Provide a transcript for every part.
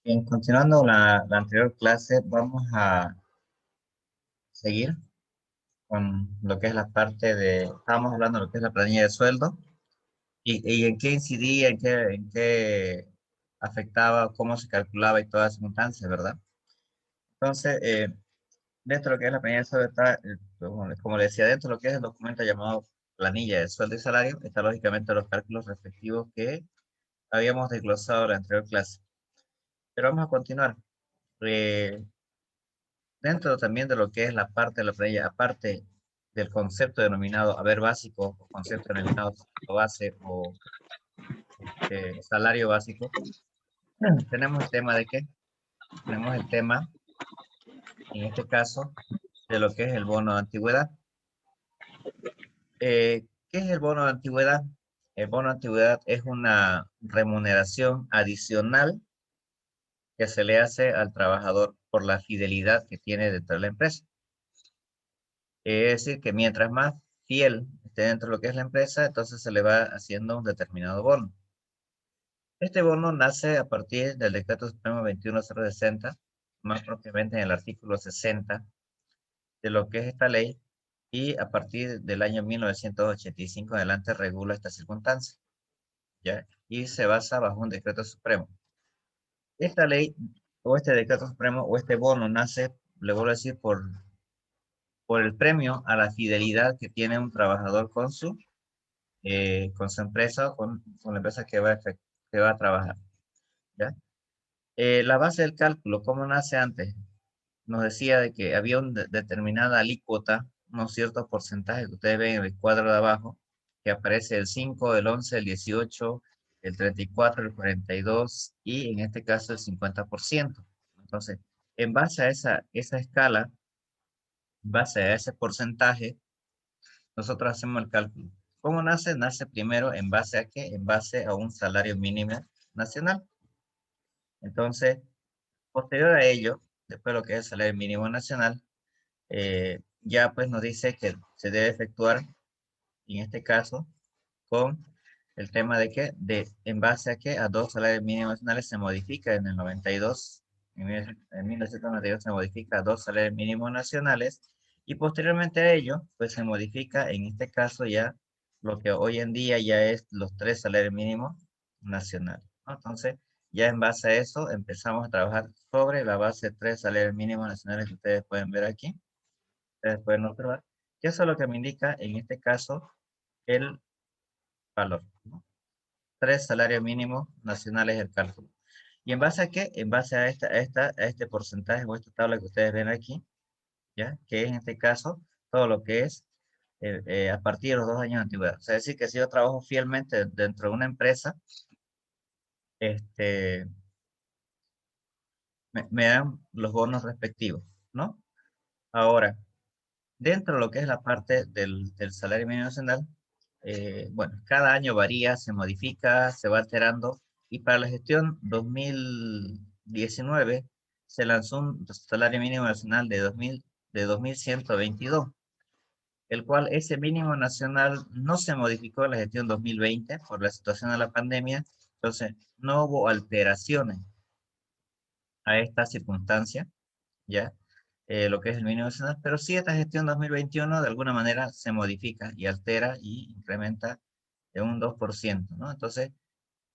Continuando la anterior clase, vamos a seguir con lo que es la parte de, estábamos hablando de lo que es la planilla de sueldo y en qué incidía, en qué afectaba, cómo se calculaba y todas las circunstancias, ¿verdad? Entonces, dentro de lo que es la planilla de sueldo está, como le decía, dentro de lo que es el documento llamado planilla de sueldo y salario, está lógicamente los cálculos respectivos que habíamos desglosado en la anterior clase. Pero vamos a continuar. Eh, Dentro también de lo que es la parte de la planilla, aparte del concepto denominado haber básico, o concepto denominado sueldo base o salario básico, tenemos el tema de qué? Tenemos el tema, en este caso, de lo que es el bono de antigüedad. ¿Qué es el bono de antigüedad? El bono de antigüedad es una remuneración adicional que se le hace al trabajador por la fidelidad que tiene dentro de la empresa. Es decir, que mientras más fiel esté dentro de lo que es la empresa, entonces se le va haciendo un determinado bono. Este bono nace a partir del Decreto Supremo 21060, más propiamente en el artículo 60 de lo que es esta ley, y a partir del año 1985 en adelante regula esta circunstancia, ¿ya? Y se basa bajo un decreto supremo. Esta ley, o este decreto supremo, o este bono nace, le vuelvo a decir, por el premio a la fidelidad que tiene un trabajador con su empresa o con la empresa que va a trabajar, ¿ya? La base del cálculo, ¿cómo nace antes? Nos decía de que había una determinada alícuota, unos ciertos porcentajes que ustedes ven en el cuadro de abajo, que aparece el 5, el 11, el 18, el 34, el 42 y en este caso el 50%. Entonces, en base a esa escala, en base a ese porcentaje, nosotros hacemos el cálculo. ¿Cómo nace? Nace primero en base a qué? En base a un salario mínimo nacional. Entonces, posterior a ello, después de lo que es el salario mínimo nacional, ya pues nos dice que se debe efectuar, en este caso, con el tema de que, en base a que a dos salarios mínimos nacionales se modifica en el 92, en 1992 se modifica a dos salarios mínimos nacionales, y posteriormente a ello, pues se modifica, en este caso ya, lo que hoy en día ya es los tres salarios mínimos nacionales, ¿no? Entonces, ya en base a eso, empezamos a trabajar sobre la base de tres salarios mínimos nacionales que ustedes pueden ver aquí, ustedes pueden observar, que eso es lo que me indica, en este caso, el valor, ¿no? Tres salarios mínimos nacionales el cálculo. ¿Y en base a qué? En base a este porcentaje o esta tabla que ustedes ven aquí, ¿ya? Que es en este caso todo lo que es a partir de los 2 años de antigüedad. O sea, es decir, que si yo trabajo fielmente dentro de una empresa, este, me dan los bonos respectivos, ¿no? Ahora, dentro de lo que es la parte del salario mínimo nacional, bueno, cada año varía, se modifica, se va alterando, y para la gestión 2019 se lanzó un salario mínimo nacional de 2122, el cual ese mínimo nacional no se modificó en la gestión 2020 por la situación de la pandemia, entonces no hubo alteraciones a esta circunstancia, ¿ya? Lo que es el mínimo nacional, pero sí esta gestión 2021 de alguna manera se modifica y altera y incrementa de un 2%, ¿no? Entonces,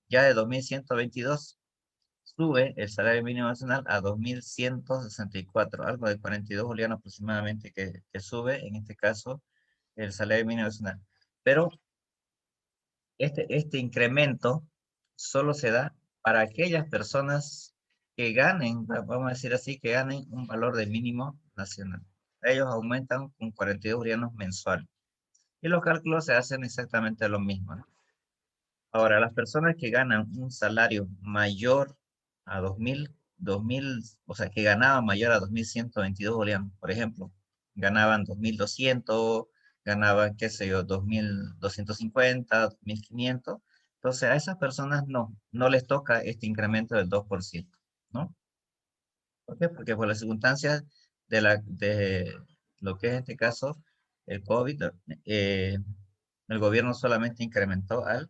ya de 2122 sube el salario mínimo nacional a 2164, algo de 42 bolivianos aproximadamente que sube, en este caso, el salario mínimo nacional. Pero este incremento solo se da para aquellas personas que ganen, vamos a decir así, que ganen un valor de mínimo nacional. Ellos aumentan con 42 bolivianos mensuales. Y los cálculos se hacen exactamente lo mismo, ¿no? Ahora, las personas que ganan un salario mayor a 2000, o sea, que ganaban mayor a 2122 bolivianos, por ejemplo, ganaban 2200, ganaban, qué sé yo, 2250, 2500. Entonces, a esas personas no les toca este incremento del 2%, ¿no? ¿Por qué? Porque por las circunstancias de lo que es en este caso el COVID, eh, el gobierno solamente incrementó en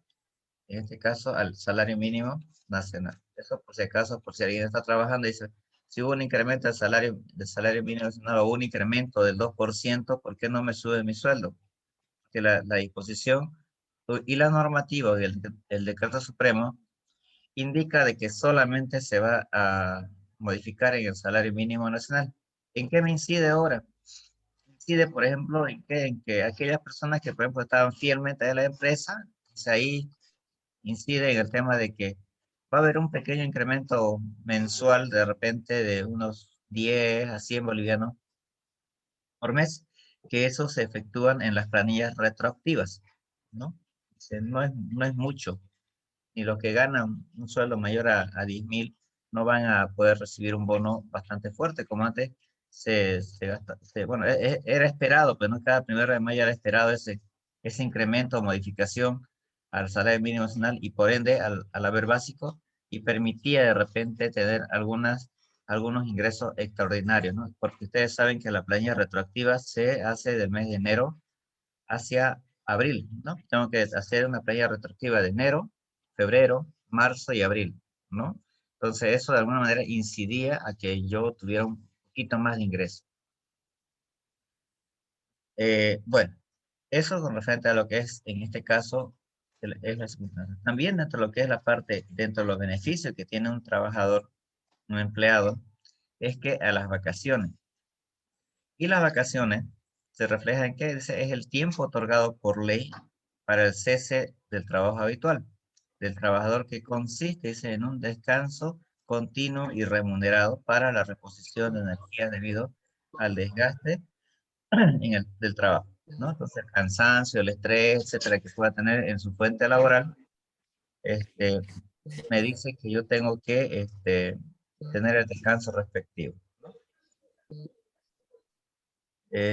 este caso, al salario mínimo nacional. Eso por si acaso, por si alguien está trabajando, dice, si hubo un incremento del salario mínimo nacional o un incremento del 2%, ¿por qué no me sube mi sueldo? Que la disposición y la normativa y el decreto supremo indica de que solamente se va a modificar en el salario mínimo nacional. ¿En qué me incide ahora? Incide, por ejemplo, en que aquellas personas que, por ejemplo, estaban fielmente a la empresa, pues ahí incide en el tema de que va a haber un pequeño incremento mensual de repente de unos 10 a 100 bolivianos por mes, que eso se efectúan en las planillas retroactivas, ¿no? O sea, no es mucho, ni los que ganan un sueldo mayor a 10.000 no van a poder recibir un bono bastante fuerte, como antes se gasta, bueno, era esperado, pero no cada 1 de mayo era esperado ese incremento o modificación al salario mínimo nacional y por ende al haber básico y permitía de repente tener algunos ingresos extraordinarios, ¿no? Porque ustedes saben que la planilla retroactiva se hace del mes de enero hacia abril, ¿no? Tengo que hacer una planilla retroactiva de enero, febrero, marzo y abril, ¿no? Entonces eso de alguna manera incidía a que yo tuviera un poquito más de ingreso. Bueno, eso con referente a lo que es, en este caso, es la circunstancia. También dentro de lo que es la parte, dentro de los beneficios que tiene un trabajador, un empleado, es que a las vacaciones. Y las vacaciones se reflejan en que es el tiempo otorgado por ley para el cese del trabajo habitual del trabajador que consiste dice, en un descanso continuo y remunerado para la reposición de energía debido al desgaste del trabajo, ¿no? Entonces, el cansancio, el estrés, etcétera, que pueda tener en su fuente laboral, este, me dice que yo tengo que tener el descanso respectivo.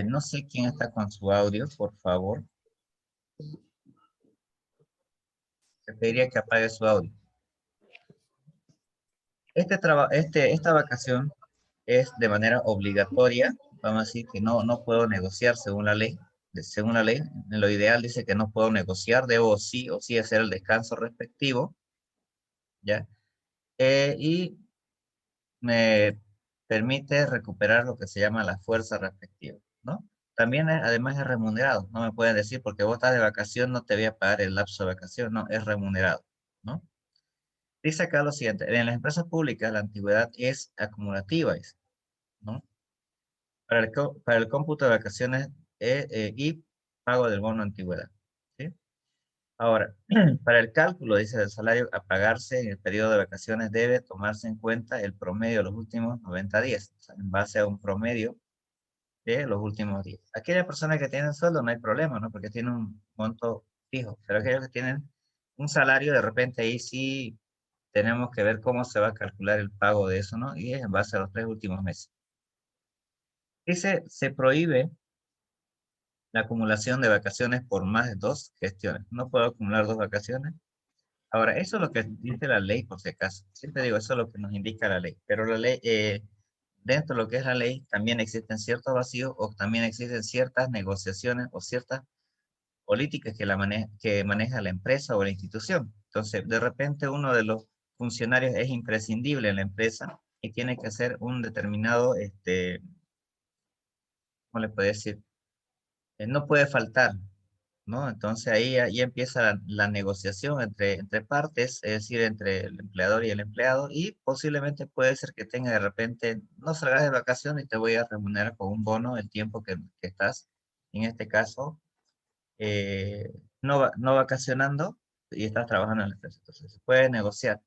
No sé quién está con su audio, por favor. Te pediría que apague su audio. Esta vacación es de manera obligatoria, vamos a decir que no puedo negociar según la ley. Según la ley, en lo ideal dice que no puedo negociar, debo sí o sí hacer el descanso respectivo, ¿ya? Y me permite recuperar lo que se llama la fuerza respectiva, ¿no? También además es remunerado, no me pueden decir porque vos estás de vacación, no te voy a pagar el lapso de vacación, no, es remunerado, ¿no? Dice acá lo siguiente, en las empresas públicas la antigüedad es acumulativa, ¿no? Para el cómputo de vacaciones y pago del bono antigüedad, ¿sí? Ahora, para el cálculo, dice, del salario a pagarse en el periodo de vacaciones debe tomarse en cuenta el promedio de los últimos 90 días, o sea, en base a un promedio de los últimos días. Aquellas personas que tienen sueldo no hay problema, ¿no? Porque tienen un monto fijo, pero aquellos que tienen un salario, de repente ahí sí tenemos que ver cómo se va a calcular el pago de eso, ¿no? Y es en base a los 3 últimos meses. Dice, se prohíbe la acumulación de vacaciones por más de 2 gestiones. No puedo acumular 2 vacaciones. Ahora, eso es lo que dice la ley, por si acaso. Siempre digo, eso es lo que nos indica la ley. Pero la ley, dentro de lo que es la ley, también existen ciertos vacíos o también existen ciertas negociaciones o ciertas políticas que maneja la empresa o la institución. Entonces, de repente uno de los funcionarios es imprescindible en la empresa y tiene que hacer un determinado, ¿cómo le puedo decir? No puede faltar, ¿no? Entonces ahí ya empieza la negociación entre partes, es decir, entre el empleador y el empleado, y posiblemente puede ser que tenga de repente, no salgas de vacaciones y te voy a remunerar con un bono el tiempo que estás, en este caso, no vacacionando y estás trabajando en la empresa. Entonces se puede negociar,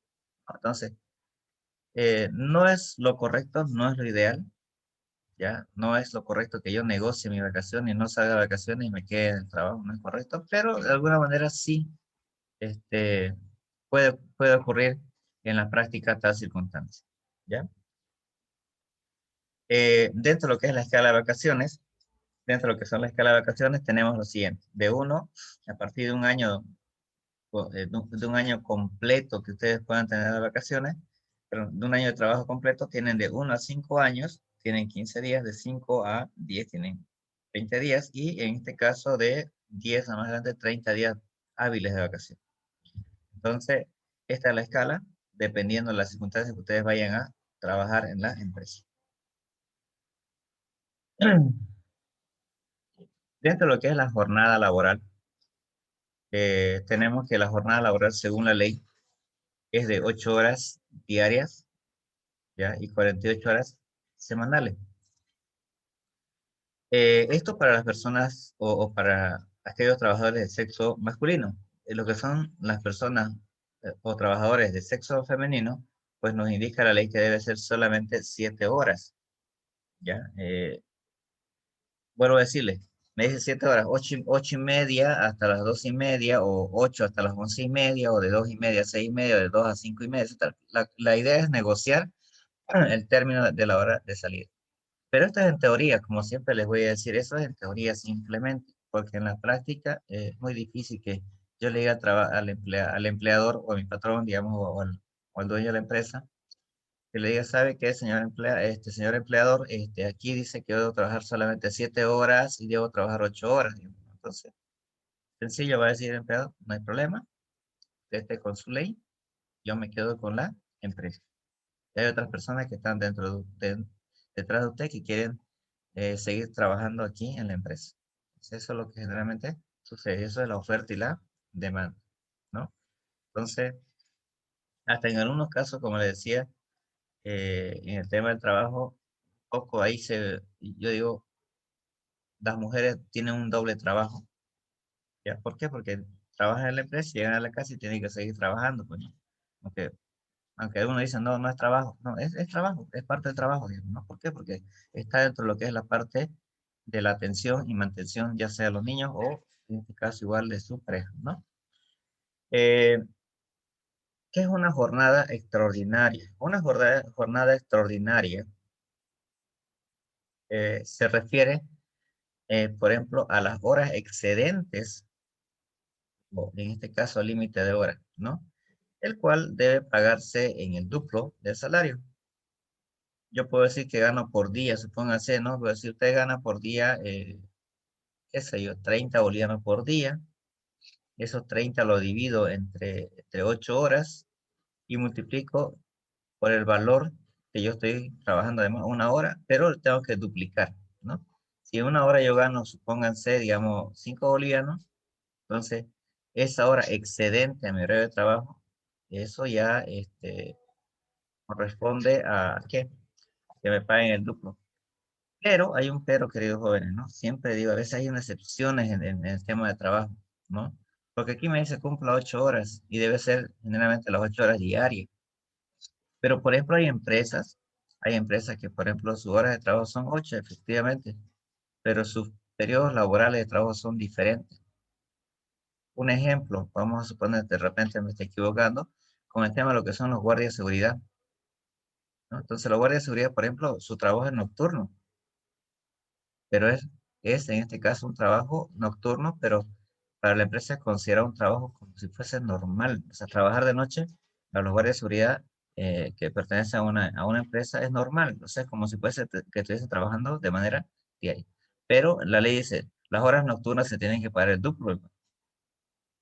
¿no? Entonces, no es lo correcto, no es lo ideal, ¿ya? No es lo correcto que yo negocie mi vacación y no salga de vacaciones y me quede en el trabajo, no es correcto, pero de alguna manera sí este, puede ocurrir en la práctica tal circunstancia, ¿ya? Dentro de lo que es la escala de vacaciones, dentro de lo que son la escala de vacaciones, tenemos lo siguiente, de uno, a partir de un año, de un año completo que ustedes puedan tener de vacaciones, pero de un año de trabajo completo, tienen de 1 a 5 años, tienen 15 días, de 5 a 10 tienen 20 días, y en este caso de 10 a más adelante, 30 días hábiles de vacaciones. Entonces, esta es la escala dependiendo de las circunstancias que ustedes vayan a trabajar en la empresa. Dentro de lo que es la jornada laboral, tenemos que la jornada laboral, según la ley, es de 8 horas diarias, ¿ya? Y 48 horas semanales. Esto para las personas o para aquellos trabajadores de sexo masculino. Lo que son las personas o trabajadores de sexo femenino, pues nos indica la ley que debe ser solamente 7 horas, ¿ya? Vuelvo a decirle, me dice 7 horas, 8:30 hasta las 2:30, o 8 hasta las 11:30, o de 2:30 a 6:30, o de 2 a 5:30, etc. La idea es negociar el término de la hora de salida. Pero esto es en teoría, como siempre les voy a decir, eso es en teoría simplemente, porque en la práctica es muy difícil que yo le diga al empleador o a mi patrón, digamos, o al dueño de la empresa, que le diga, ¿sabe qué, señor empleador? Aquí dice que debo trabajar solamente 7 horas y debo trabajar 8 horas. Digamos. Entonces, sencillo, va a decir el empleador, no hay problema, usted esté con su ley, yo me quedo con la empresa. Y hay otras personas que están detrás de usted que quieren seguir trabajando aquí en la empresa. Entonces, eso es lo que generalmente sucede, eso es la oferta y la demanda, ¿no? Entonces, hasta en algunos casos, como le decía, en el tema del trabajo, poco ahí yo digo, las mujeres tienen un doble trabajo. ¿Ya? ¿Por qué? Porque trabajan en la empresa, llegan a la casa y tienen que seguir trabajando. Pues, ¿no? Aunque uno dice, no, no es trabajo. No, es trabajo, es parte del trabajo. Digamos, ¿no? ¿Por qué? Porque está dentro de lo que es la parte de la atención y mantención, ya sea de los niños o, en este caso, igual de su pareja, ¿no? Eh, ¿Qué es una jornada extraordinaria? Una jornada extraordinaria se refiere, por ejemplo, a las horas excedentes, o en este caso, límite de horas, ¿no? El cual debe pagarse en el duplo del salario. Yo puedo decir que gano por día, supóngase, ¿no? Pero si usted gana por día, qué sé yo, 30 bolivianos por día, esos 30 lo divido entre 8 horas y multiplico por el valor que yo estoy trabajando, además, una hora, pero tengo que duplicar, ¿no? Si en una hora yo gano, supónganse, digamos, 5 bolivianos, entonces esa hora excedente a mi horario de trabajo, eso ya corresponde a, ¿qué? Que me paguen el duplo. Pero hay un pero, queridos jóvenes, ¿no? Siempre digo, a veces hay unas excepciones en el tema de trabajo, ¿no? Porque aquí me dice cumpla 8 horas y debe ser generalmente las 8 horas diarias. Pero, por ejemplo, hay empresas que, por ejemplo, sus horas de trabajo son 8, efectivamente, pero sus periodos laborales de trabajo son diferentes. Un ejemplo, vamos a suponer, de repente me estoy equivocando, con el tema de lo que son los guardias de seguridad, ¿no? Entonces, los guardias de seguridad, por ejemplo, su trabajo es nocturno, pero es en este caso un trabajo nocturno, pero para la empresa es considerado un trabajo como si fuese normal. O sea, trabajar de noche para los guardias de seguridad que pertenecen a una empresa es normal. O sea, es como si fuese que estuviese trabajando de manera diaria. Pero la ley dice, las horas nocturnas se tienen que pagar el duplo.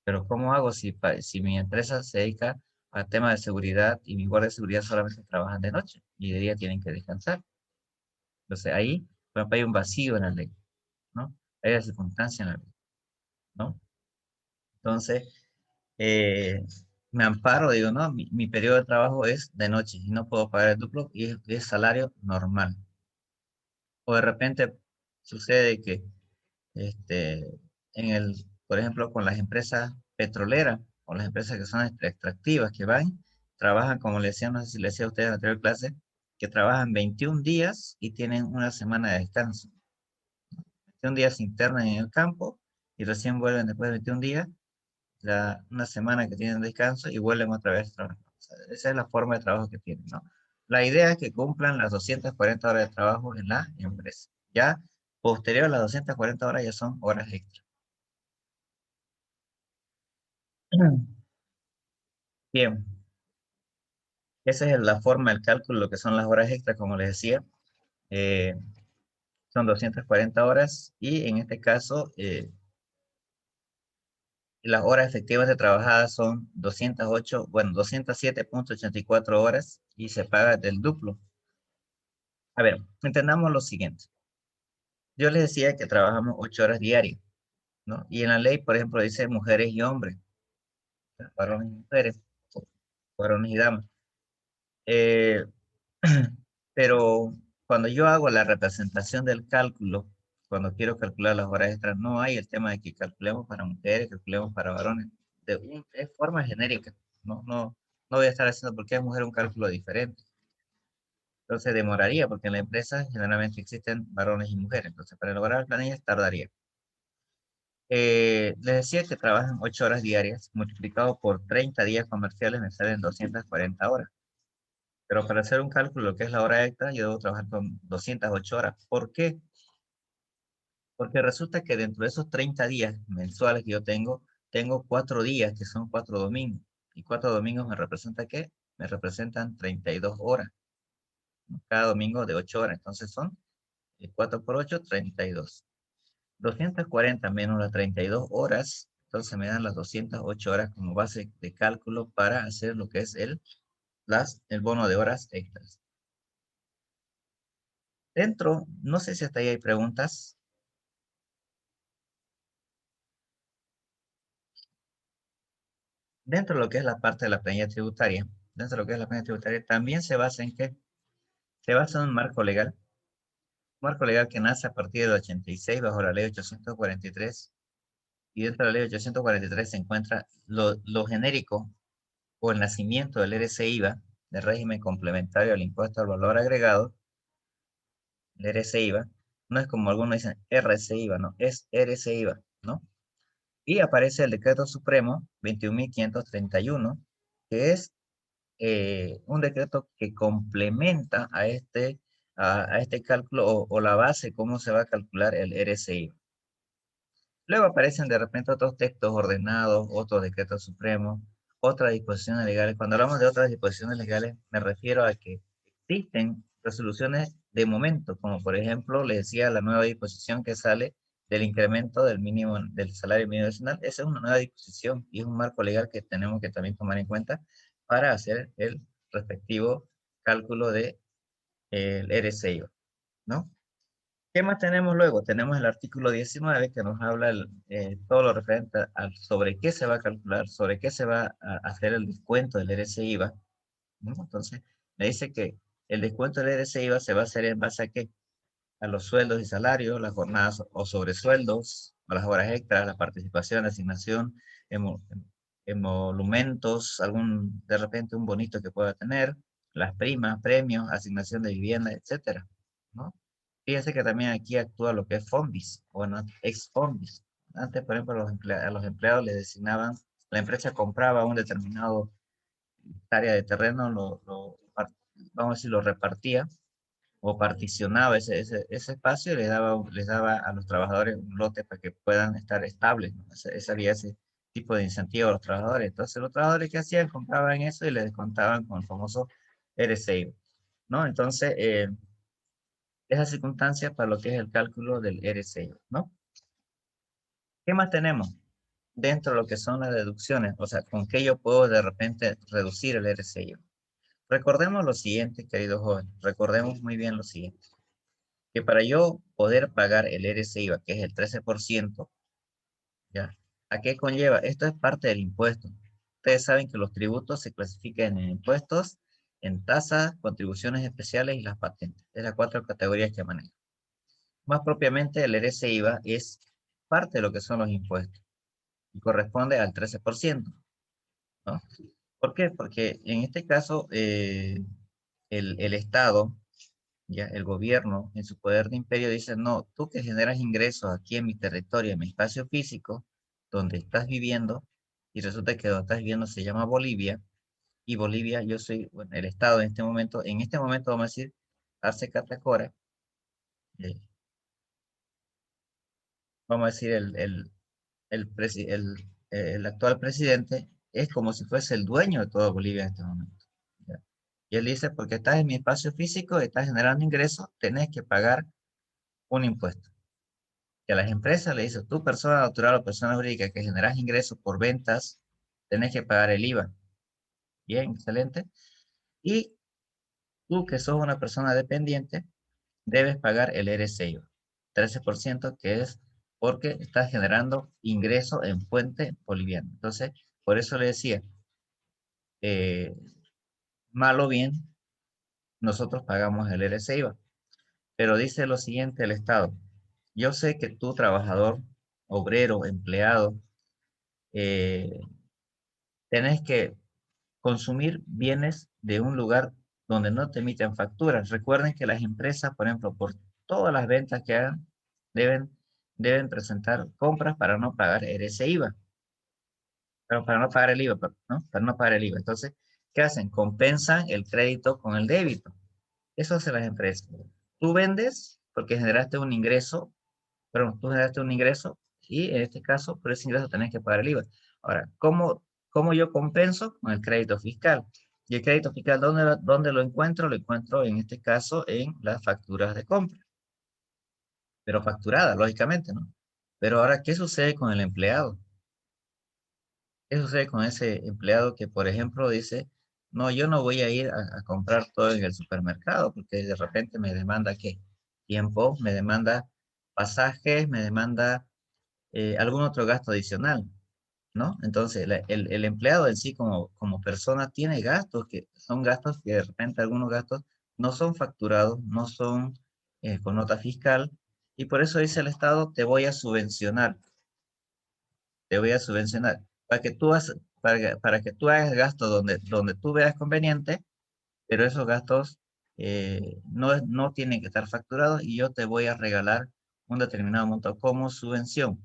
Pero ¿cómo hago si mi empresa se dedica al tema de seguridad y mis guardias de seguridad solamente trabajan de noche y de día tienen que descansar? Entonces ahí, por ejemplo, hay un vacío en la ley, ¿no? Hay una circunstancia en la ley, ¿no? Entonces, eh, me amparo, digo, no, mi periodo de trabajo es de noche y no puedo pagar el duplo y es salario normal. O de repente sucede que, este, por ejemplo, con las empresas petroleras o las empresas que son extractivas, que trabajan, como le decía, no sé si le decía a ustedes en la anterior clase, que trabajan 21 días y tienen una semana de descanso. 21 días se internan en el campo y recién vuelven después de 21 días, una semana que tienen descanso y vuelven otra vez a trabajar. O sea, esa es la forma de trabajo que tienen, ¿no? La idea es que cumplan las 240 horas de trabajo en la empresa. Ya posterior a las 240 horas ya son horas extras. Bien, esa es la forma del cálculo, lo que son las horas extras, como les decía. Eh, Son 240 horas y en este caso Y las horas efectivas de trabajadas son 208, bueno, 207,84 horas y se paga del duplo. A ver, entendamos lo siguiente. Yo les decía que trabajamos 8 horas diarias, ¿no? Y en la ley, por ejemplo, dice mujeres y hombres, varones y mujeres, varones y damas. Eh, pero cuando yo hago la representación del cálculo, cuando quiero calcular las horas extras, no hay el tema de que calculemos para mujeres, calculemos para varones, es forma genérica, no voy a estar haciendo porque es mujer un cálculo diferente. Entonces demoraría, porque en la empresa generalmente existen varones y mujeres, entonces para elaborar planillas tardaría. Les decía que trabajan 8 horas diarias, multiplicado por 30 días comerciales me salen 240 horas. Pero para hacer un cálculo, lo que es la hora extra, yo debo trabajar con 208 horas. ¿Por qué? Porque resulta que dentro de esos 30 días mensuales que yo tengo 4 días que son 4 domingos. Y 4 domingos me representa ¿qué? Me representan 32 horas, ¿no? Cada domingo de 8 horas. Entonces son 4 por 8, 32. 240 menos las 32 horas, entonces me dan las 208 horas como base de cálculo para hacer lo que es el bono de horas extras. Dentro, no sé si hasta ahí hay preguntas. Dentro de lo que es la parte de la planilla tributaria, dentro de lo que es la planilla tributaria, también se basa en qué? Se basa en un marco legal que nace a partir del 86 bajo la ley 843, y dentro de la ley 843 se encuentra lo genérico o el nacimiento del RCIVA, del régimen complementario al impuesto al valor agregado, el RCIVA, no es como algunos dicen RCIVA, no, es RCIVA, ¿no? Y aparece el decreto supremo 21.531, que es un decreto que complementa a este cálculo o la base, cómo se va a calcular el RCI. Luego aparecen de repente otros textos ordenados, otros decretos supremos, otras disposiciones legales. Cuando hablamos de otras disposiciones legales, me refiero a que existen resoluciones de momento, como por ejemplo, le decía la nueva disposición que sale del incremento del mínimo, del salario mínimo nacional. Esa es una nueva disposición y es un marco legal que tenemos que también tomar en cuenta para hacer el respectivo cálculo de el RCI, ¿no? ¿Qué más tenemos luego? Tenemos el artículo 19 que nos habla todo lo referente sobre qué se va a calcular, sobre qué se va a hacer el descuento del RCIVA, ¿no? Entonces, me dice que el descuento del RCIVA se va a hacer en base a qué? A los sueldos y salarios, las jornadas o sobresueldos, a las horas extras, la participación, la asignación, emo- emolumentos, de repente un bonito que pueda tener, las primas, premios, asignación de vivienda, etcétera, ¿no? Fíjense que también aquí actúa lo que es FOMBIS, bueno, ex FOMBIS. Antes, por ejemplo, a los empleados les designaban, la empresa compraba un determinado área de terreno, vamos a decir, lo repartía o particionaba ese espacio y les daba a los trabajadores un lote para que puedan estar estables, ¿no? Ese había ese tipo de incentivo a los trabajadores. Entonces, los trabajadores que hacían, compraban eso y les descontaban con el famoso RCI, ¿no? Entonces, esa circunstancia para lo que es el cálculo del RCI, ¿no? ¿Qué más tenemos? Dentro de lo que son las deducciones, o sea, con qué yo puedo de repente reducir el RCI. Recordemos lo siguiente, queridos jóvenes, recordemos muy bien lo siguiente, que para yo poder pagar el RCIVA, que es el 13%, ¿ya? ¿A qué conlleva? Esto es parte del impuesto. Ustedes saben que los tributos se clasifican en impuestos, en tasas, contribuciones especiales y las patentes. Es las 4 categorías que manejan. Más propiamente, el RCIVA es parte de lo que son los impuestos y corresponde al 13%, ¿no? ¿Por qué? Porque en este caso, el Estado, ya el gobierno, en su poder de imperio, dice, no, tú que generas ingresos aquí en mi territorio, en mi espacio físico, donde estás viviendo, y resulta que donde estás viviendo se llama Bolivia, y Bolivia, yo soy, bueno, el Estado en este momento vamos a decir, Arce Catacora, eh, vamos a decir, el actual presidente es como si fuese el dueño de toda Bolivia en este momento, ¿ya? Y él dice, porque estás en mi espacio físico, estás generando ingresos, tenés que pagar un impuesto. que a las empresas le dice, tú persona natural o persona jurídica que generas ingresos por ventas, tenés que pagar el IVA. Bien, excelente. Y tú que sos una persona dependiente, debes pagar el RSI, 13%, que es porque estás generando ingreso en fuente boliviana. Entonces, por eso le decía, eh, mal o bien, nosotros pagamos el RSI. Pero dice lo siguiente el Estado. Yo sé que tú, trabajador, obrero, empleado, eh, tenés que consumir bienes de un lugar donde no te emiten facturas. Recuerden que las empresas, por ejemplo, por todas las ventas que hagan, deben, deben presentar compras para no pagar ese IVA, pero para no pagar el IVA, ¿no? Para no pagar el IVA. Entonces, ¿qué hacen? Compensan el crédito con el débito. Eso hacen las empresas. Tú vendes porque generaste un ingreso, pero tú generaste un ingreso y en este caso, por ese ingreso tenés que pagar el IVA. Ahora, ¿cómo yo compenso? Con el crédito fiscal. ¿Y el crédito fiscal dónde lo encuentro? Lo encuentro en este caso en las facturas de compra, pero facturada, lógicamente, ¿no? Pero ahora, ¿qué sucede con el empleado? ¿Qué sucede con ese empleado que, por ejemplo, dice, no, yo no voy a ir a comprar todo en el supermercado porque de repente me demanda qué? Tiempo, me demanda pasajes, me demanda algún otro gasto adicional, ¿no? Entonces, el empleado en sí como persona tiene gastos que son gastos que de repente algunos gastos no son facturados, no son con nota fiscal, y por eso dice el Estado, te voy a subvencionar, para que tú hagas gastos donde tú veas conveniente, pero esos gastos no tienen que estar facturados y yo te voy a regalar un determinado monto como subvención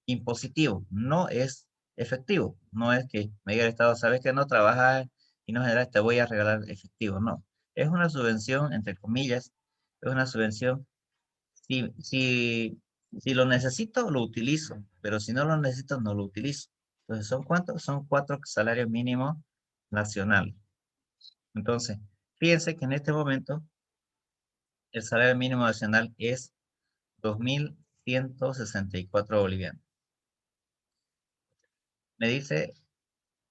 impositivo, no es efectivo. No es que me diga el Estado, sabes que no trabajas y no generas, te voy a regalar efectivo. No, es una subvención, entre comillas, es una subvención. Si, si, si lo necesito, lo utilizo, pero si no lo necesito, no lo utilizo. Entonces, ¿son cuántos? Son 4 salarios mínimos nacionales. Entonces, fíjense que en este momento el salario mínimo nacional es 2.164 bolivianos. Me dice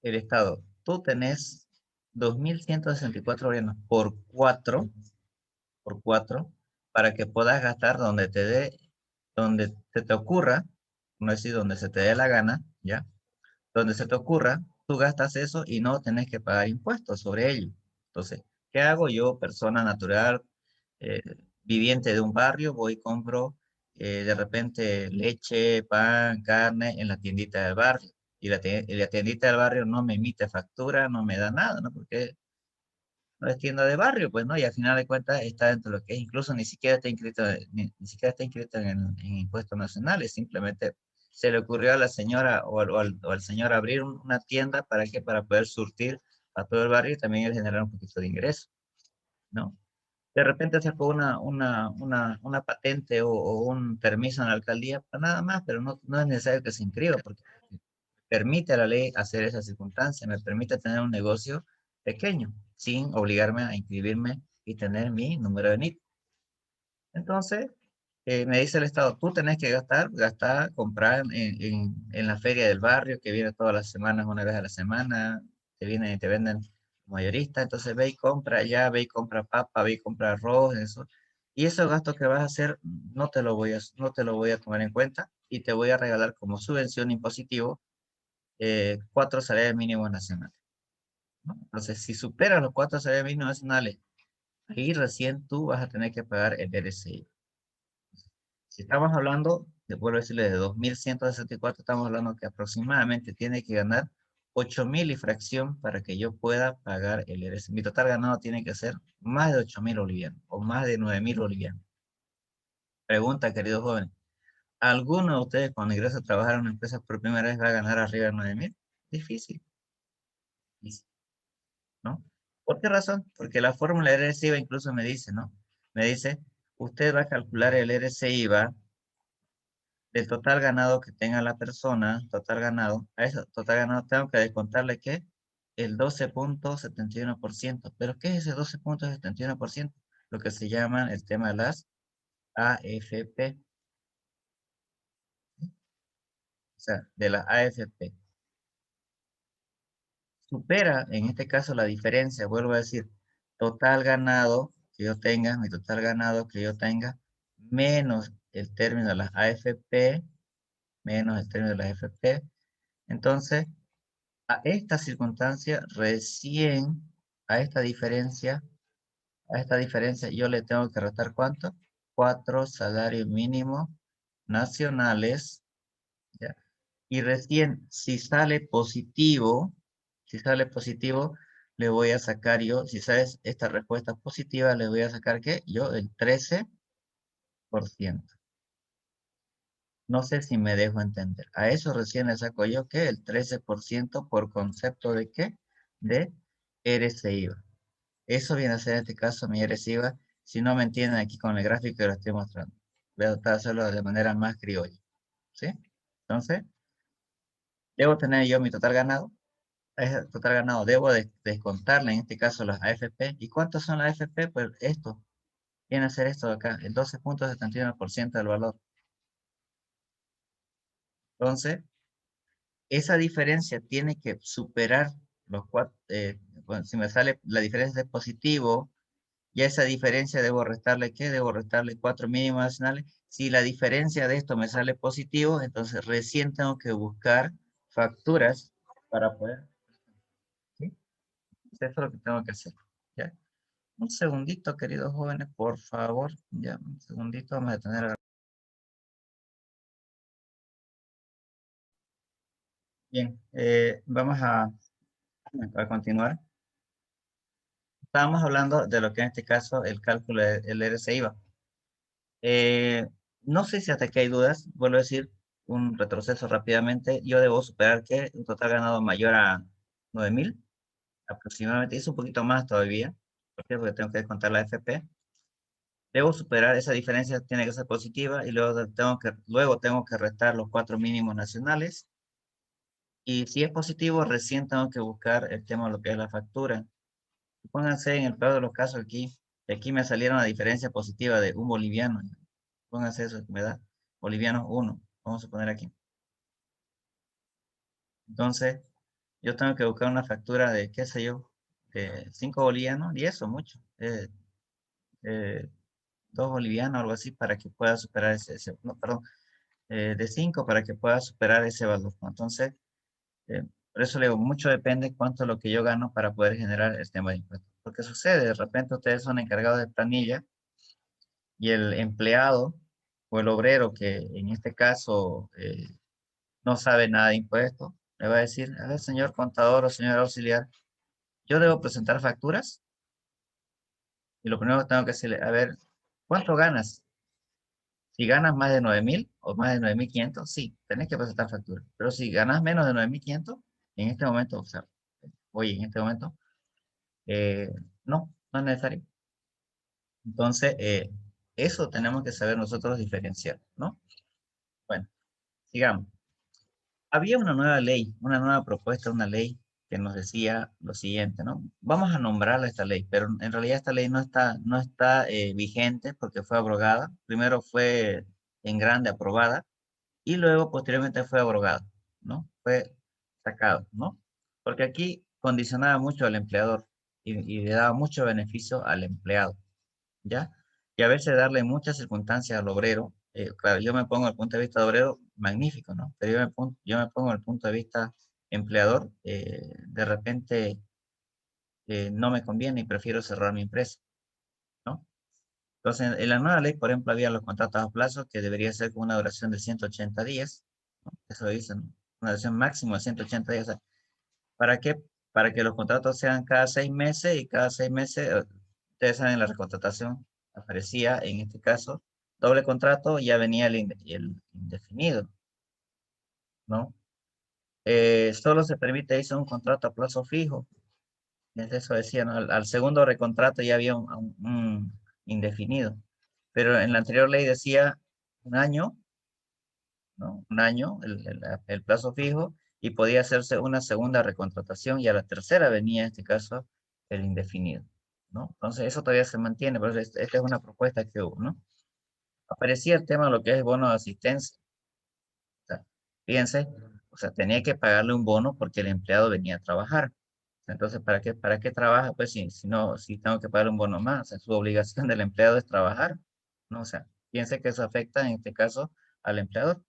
el Estado, tú tenés 2.164 bolivianos por cuatro, para que puedas gastar donde se te ocurra, no es decir, donde se te dé la gana, ¿ya? Donde se te ocurra, tú gastas eso y no tenés que pagar impuestos sobre ello. Entonces, ¿qué hago yo, persona natural, eh, viviente de un barrio? Voy y compro de repente leche, pan, carne en la tiendita del barrio. Y la tiendita del barrio no me emite factura, no me da nada, ¿no? Porque no es tienda de barrio, pues, ¿no? Y al final de cuentas está dentro de lo que es, incluso ni siquiera está inscrito, ni siquiera está inscrito en impuestos nacionales, simplemente se le ocurrió a la señora o al señor abrir una tienda para que para poder surtir a todo el barrio y también generar un poquito de ingreso, ¿no? De repente sacó una patente o un permiso en la alcaldía, para nada más, pero no es necesario que se inscriba, porque permite a la ley hacer esa circunstancia, me permite tener un negocio pequeño, sin obligarme a inscribirme y tener mi número de NIT. Entonces, me dice el Estado, tú tenés que gastar, comprar en la feria del barrio, que viene todas las semanas, una vez a la semana, te vienen y te venden mayorista, entonces ve y compra allá, ve y compra papa, ve y compra arroz, eso. Y esos gastos que vas a hacer, no te lo voy a tomar en cuenta y te voy a regalar como subvención impositivo 4 salarios mínimos nacionales, ¿no? Entonces, si superas los 4 salarios mínimos nacionales, ahí recién tú vas a tener que pagar el RSI. Si estamos hablando, vuelvo a decirle, de 2.164, estamos hablando que aproximadamente tiene que ganar 8.000 y fracción para que yo pueda pagar el RSI. Mi total ganado tiene que ser más de 8.000 bolivianos o más de 9.000 bolivianos. Pregunta, queridos jóvenes, ¿alguno de ustedes cuando ingresa a trabajar en una empresa por primera vez va a ganar arriba de 9.000? Difícil, difícil, ¿no? ¿Por qué razón? Porque la fórmula de RSI incluso me dice, ¿no? Me dice, usted va a calcular el RSI del total ganado que tenga la persona, total ganado, a ese total ganado tengo que descontarle ¿qué? El 12.71%. ¿Pero qué es ese 12.71%? Lo que se llama el tema de las AFP. o sea, de las AFP. Supera, en este caso, la diferencia, vuelvo a decir, total ganado que yo tenga, mi total ganado que yo tenga, menos el término de las AFP, menos el término de las AFP. Entonces, a esta circunstancia, recién, a esta diferencia yo le tengo que restar ¿cuánto? 4 salarios mínimos nacionales, ¿ya? Y recién, si sale positivo, le voy a sacar yo, si sabes esta respuesta positiva, le voy a sacar ¿qué? Yo el 13%. No sé si me dejo entender. A eso recién le saco yo ¿qué? El 13% por concepto de ¿qué? De RCIVA. Eso viene a ser en este caso mi RCIVA. Si no me entienden aquí con el gráfico que lo estoy mostrando. Voy a tratar de hacerlo de manera más criolla. ¿Sí? Entonces, debo tener yo mi total ganado. Es total ganado. Debo descontarle en este caso las AFP. ¿Y cuántos son las AFP? Pues esto. Viene a ser esto de acá. El 12,71% del valor. Entonces, esa diferencia tiene que superar los cuatro. Bueno, si me sale la diferencia de positivo, y a esa diferencia debo restarle, ¿qué? Debo restarle 4 mínimos nacionales. Si la diferencia de esto me sale positivo, entonces recién tengo que buscar facturas para poder, ¿sí? Eso es lo que tengo que hacer, ¿ya? Un segundito, queridos jóvenes, por favor. Ya, un segundito, vamos a tener. Bien, vamos a continuar. Estábamos hablando de lo que en este caso el cálculo del RCIVA. Eh, no sé si hasta aquí hay dudas. Vuelvo a decir un retroceso rápidamente. Yo debo superar que un total ganado mayor a 9.000, aproximadamente. Es un poquito más todavía. ¿Por qué? Porque tengo que descontar la FP. Debo superar esa diferencia, tiene que ser positiva y luego tengo que restar los 4 mínimos nacionales. Y si es positivo, recién tengo que buscar el tema de lo que es la factura. Pónganse en el peor de los casos aquí me salieron la diferencia positiva de un boliviano. Pónganse eso que me da. Boliviano 1. Vamos a poner aquí. Entonces, yo tengo que buscar una factura de, qué sé yo, de 5 bolivianos, y eso mucho. Eh, 2 bolivianos, algo así, para que pueda superar no, perdón, de 5 para que pueda superar ese valor, ¿no? Entonces, eh, por eso le digo, mucho depende cuánto es lo que yo gano para poder generar el tema de impuestos. Porque sucede, de repente ustedes son encargados de planilla y el empleado o el obrero que en este caso no sabe nada de impuestos, le va a decir, a ver, señor contador o señor auxiliar, yo debo presentar facturas y lo primero que tengo que decirle, a ver, ¿cuánto ganas? Si ganas más de 9.000 o más de 9.500, sí, tenés que presentar facturas. Pero si ganas menos de 9.500, en este momento, o sea, hoy en este momento, eh, no es necesario. Entonces, eso tenemos que saber nosotros diferenciar, ¿no? Bueno, sigamos. Había una nueva ley, una nueva propuesta, una ley que nos decía lo siguiente, ¿no? Vamos a nombrarla esta ley, pero en realidad esta ley no está vigente porque fue abrogada. Primero fue en grande aprobada y luego posteriormente fue abrogada, ¿no? Fue sacado, ¿no? Porque aquí condicionaba mucho al empleador y le daba mucho beneficio al empleado, ¿ya? Y a veces darle muchas circunstancias al obrero. Claro, yo me pongo el punto de vista de obrero, magnífico, ¿no? Pero yo me pongo el punto de vista empleador, de repente no me conviene y prefiero cerrar mi empresa, ¿no? Entonces, en la nueva ley, por ejemplo, había los contratos a plazo que debería ser con una duración de 180 días, ¿no? Eso dicen, ¿no? Una duración máxima de 180 días. O sea, ¿para qué? Para que los contratos sean cada 6 meses y cada 6 meses, ustedes saben, la recontratación aparecía, en este caso, doble contrato, ya venía el indefinido, ¿no? Solo se permite hizo un contrato a plazo fijo, es eso decía, ¿no? Al segundo recontrato ya había un indefinido, pero en la anterior ley decía 1 año, ¿no? 1 año, el plazo fijo, y podía hacerse una segunda recontratación, y a la tercera venía, en este caso, el indefinido, ¿no? Entonces, eso todavía se mantiene, pero esta es una propuesta que hubo, ¿no? Aparecía el tema de lo que es bono de asistencia. Fíjense, o sea, tenía que pagarle un bono porque el empleado venía a trabajar. Entonces, para qué trabaja? Pues si no, si tengo que pagar un bono más, o sea, su obligación del empleado es trabajar, ¿no? O sea, piense que eso afecta en este caso al empleador.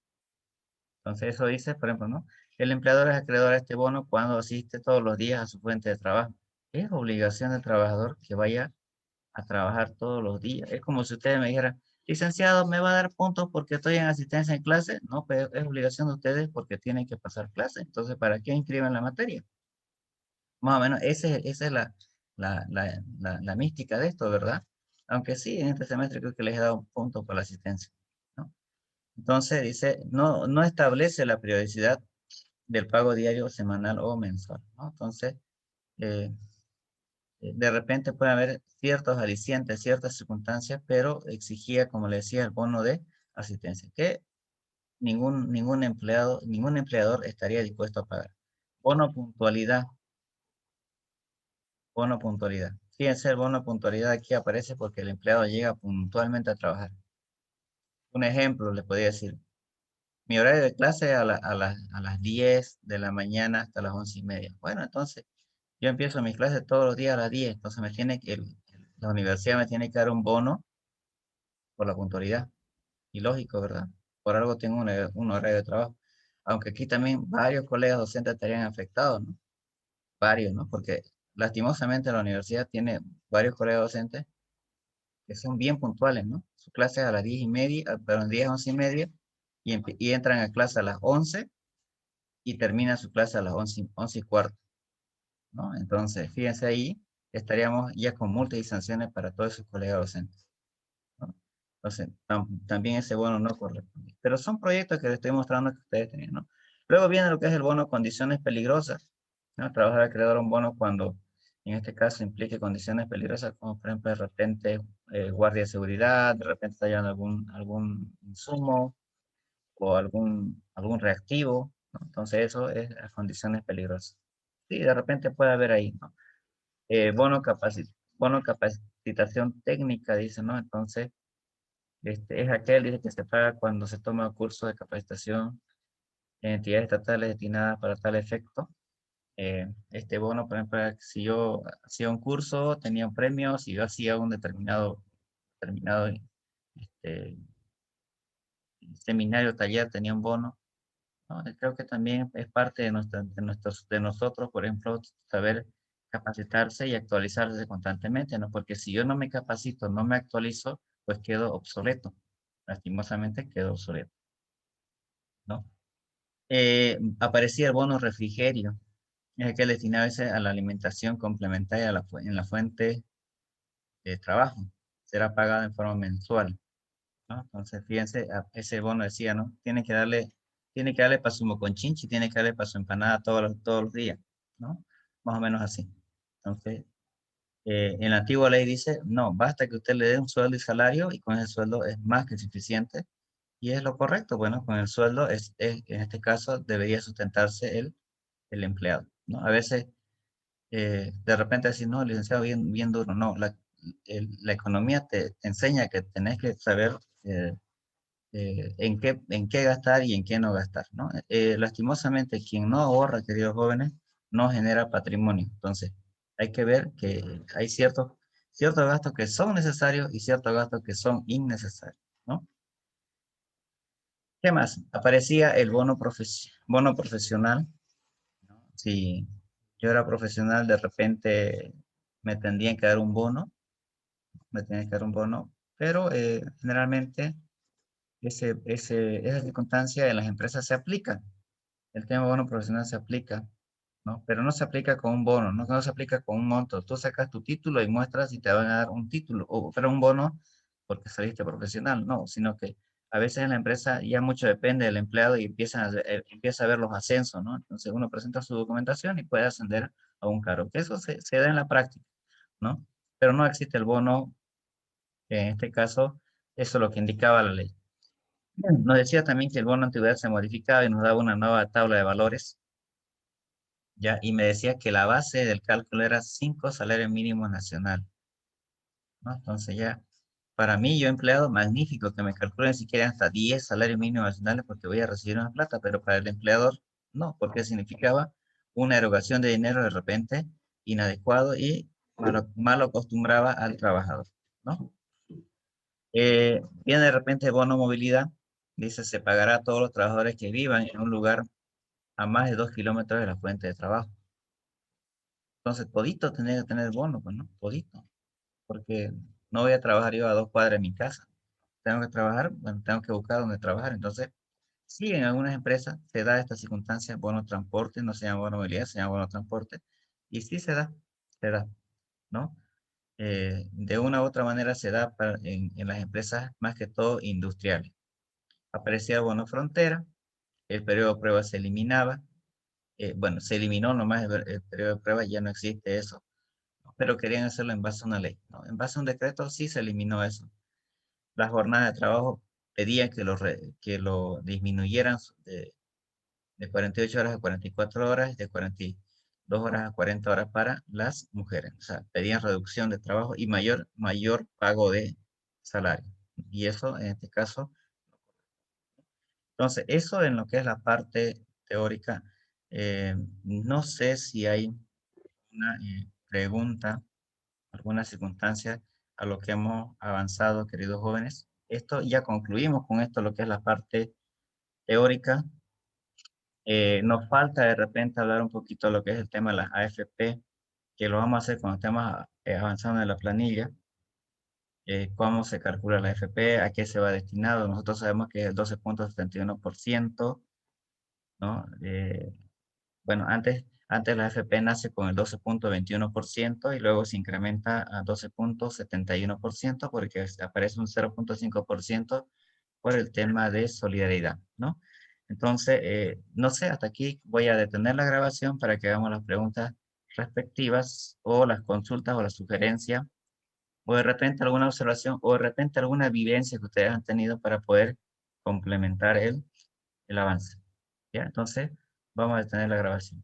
Entonces, eso dice, por ejemplo, ¿no? El empleador es acreedor a este bono cuando asiste todos los días a su fuente de trabajo. Es obligación del trabajador que vaya a trabajar todos los días. Es como si ustedes me dijeran, licenciado, ¿me va a dar puntos porque estoy en asistencia en clase? No, pero es obligación de ustedes porque tienen que pasar clase. Entonces, ¿para qué inscriben la materia? Más o menos, esa es la mística de esto, ¿verdad? Aunque sí, en este semestre creo que les he dado un punto por la asistencia, ¿no? Entonces, dice, no establece la periodicidad del pago diario, semanal o mensual, ¿no? Entonces, eh, de repente puede haber ciertos alicientes, ciertas circunstancias, pero exigía, como le decía, el bono de asistencia, que ningún empleador estaría dispuesto a pagar. Bono puntualidad, bono puntualidad. Fíjense, el bono puntualidad aquí aparece porque el empleado llega puntualmente a trabajar. Un ejemplo, le podría decir, mi horario de clase a las 10 de la mañana hasta las 11:30. Bueno, entonces, yo empiezo mis clases todos los días a las 10, entonces la universidad me tiene que dar un bono por la puntualidad. Y lógico, ¿verdad? Por algo tengo un horario de trabajo. Aunque aquí también varios colegas docentes estarían afectados, ¿no? Varios, ¿no? Porque lastimosamente la universidad tiene varios colegas docentes que son bien puntuales, ¿no? Su clase es a las 10:30, perdón, 10, 11:30, y entran a clase a las 11 y termina su clase a las 11:15, ¿no? Entonces, fíjense ahí, estaríamos ya con multas y sanciones para todos esos colegas docentes, ¿no? Entonces, también ese bono no corresponde. Pero son proyectos que les estoy mostrando que ustedes tienen, ¿no? Luego viene lo que es el bono condiciones peligrosas, ¿no? Trabajar acreedor a un bono cuando, en este caso, implique condiciones peligrosas, como por ejemplo, de repente, guardia de seguridad, de repente está llevando algún insumo o algún reactivo, ¿no? Entonces, eso es las condiciones peligrosas. Sí, de repente puede haber ahí, ¿no? Bono capacitación técnica, dice, ¿no? Entonces, es aquel, dice, que se paga cuando se toma curso de capacitación en entidades estatales destinadas para tal efecto. Este bono, por ejemplo, si yo hacía un curso, tenía un premio; si yo hacía un determinado este, seminario, taller, tenía un bono, ¿no? Creo que también es parte de nosotros, por ejemplo, saber capacitarse y actualizarse constantemente, ¿no? Porque si yo no me capacito, no me actualizo, pues quedo obsoleto. Lastimosamente quedo obsoleto, ¿no? Aparecía el bono refrigerio, es aquel destinado a la alimentación complementaria en la fuente de trabajo. Será pagado en forma mensual, ¿no? Entonces, fíjense, ese bono decía, ¿no? Tiene que darle para su moconchinchi, tiene que darle para su empanada todos los días, ¿no? Más o menos así. Entonces, en la antigua ley dice, no, basta que usted le dé un sueldo y salario y con ese sueldo es más que suficiente. Y es lo correcto. Bueno, con el sueldo en este caso debería sustentarse el empleado, ¿no? A veces, de repente decir, no, licenciado, bien, bien duro. No, la economía te enseña que tenés que saber en qué gastar y en qué no gastar, ¿no? Lastimosamente, quien no ahorra, queridos jóvenes, no genera patrimonio. Entonces, hay que ver que hay ciertos gastos que son necesarios y ciertos gastos que son innecesarios, ¿no? ¿Qué más? Aparecía el bono profesional, ¿no? Si yo era profesional, de repente me tendrían que dar un bono, pero generalmente esa circunstancia en las empresas se aplica. El tema bono profesional se aplica, ¿no? Pero no se aplica con un bono, no se aplica con un monto. Tú sacas tu título y muestras y te van a dar un título, pero un bono porque saliste profesional, no, sino que a veces en la empresa ya mucho depende del empleado y empieza a ver los ascensos, ¿no? Entonces uno presenta su documentación y puede ascender a un cargo. Eso se da en la práctica, ¿no? Pero no existe el bono, en este caso, eso es lo que indicaba la ley. Nos decía también que el bono antigüedad se modificaba y nos daba una nueva tabla de valores, ¿ya? Y me decía que la base del cálculo era 5 salarios mínimos nacionales, ¿no? Entonces ya Para mí, yo empleado, magnífico, que me calculen si quieren hasta 10 salarios mínimos nacionales porque voy a recibir una plata, pero para el empleador no, porque significaba una erogación de dinero de repente inadecuado y mal acostumbraba al trabajador, ¿no? Viene de repente bono movilidad, dice se pagará a todos los trabajadores que vivan en un lugar a más de 2 kilómetros de la fuente de trabajo. Entonces, todito tenía que tener bono, pues, ¿no? Todito, porque no voy a trabajar yo a 2 cuadras de mi casa. Tengo que trabajar, bueno, tengo que buscar dónde trabajar. Entonces, sí, en algunas empresas se da esta circunstancia, bono transporte, no se llama bono movilidad, se llama bono transporte, y sí se da, ¿no? De una u otra manera se da en las empresas más que todo industriales. Aparecía el bono frontera, el periodo de prueba se eliminaba, bueno, se eliminó nomás el periodo de prueba, ya no existe eso, ¿no? Pero querían hacerlo en base a una ley, ¿no? En base a un decreto sí se eliminó eso. La jornada de trabajo pedían que lo disminuyeran de 48 horas a 44 horas, de 42 horas a 40 horas para las mujeres. O sea, pedían reducción de trabajo y mayor pago de salario. Y eso, en este caso, entonces, eso en lo que es la parte teórica, no sé si hay una pregunta, alguna circunstancia a lo que hemos avanzado, queridos jóvenes. Esto ya concluimos con esto, lo que es la parte teórica. Nos falta de repente hablar un poquito de lo que es el tema de las AFP, que lo vamos a hacer cuando estemos avanzando en la planilla. Cómo se calcula la AFP, a qué se va destinado. Nosotros sabemos que es el 12,71%, ¿no? Bueno, antes la AFP nace con el 12,21% y luego se incrementa a 12,71% porque aparece un 0,5% por el tema de solidaridad, ¿no? Entonces, no sé, hasta aquí voy a detener la grabación para que hagamos las preguntas respectivas o las consultas o las sugerencias o de repente alguna observación o de repente alguna vivencia que ustedes han tenido para poder complementar el avance. ¿Ya? Entonces, vamos a detener la grabación.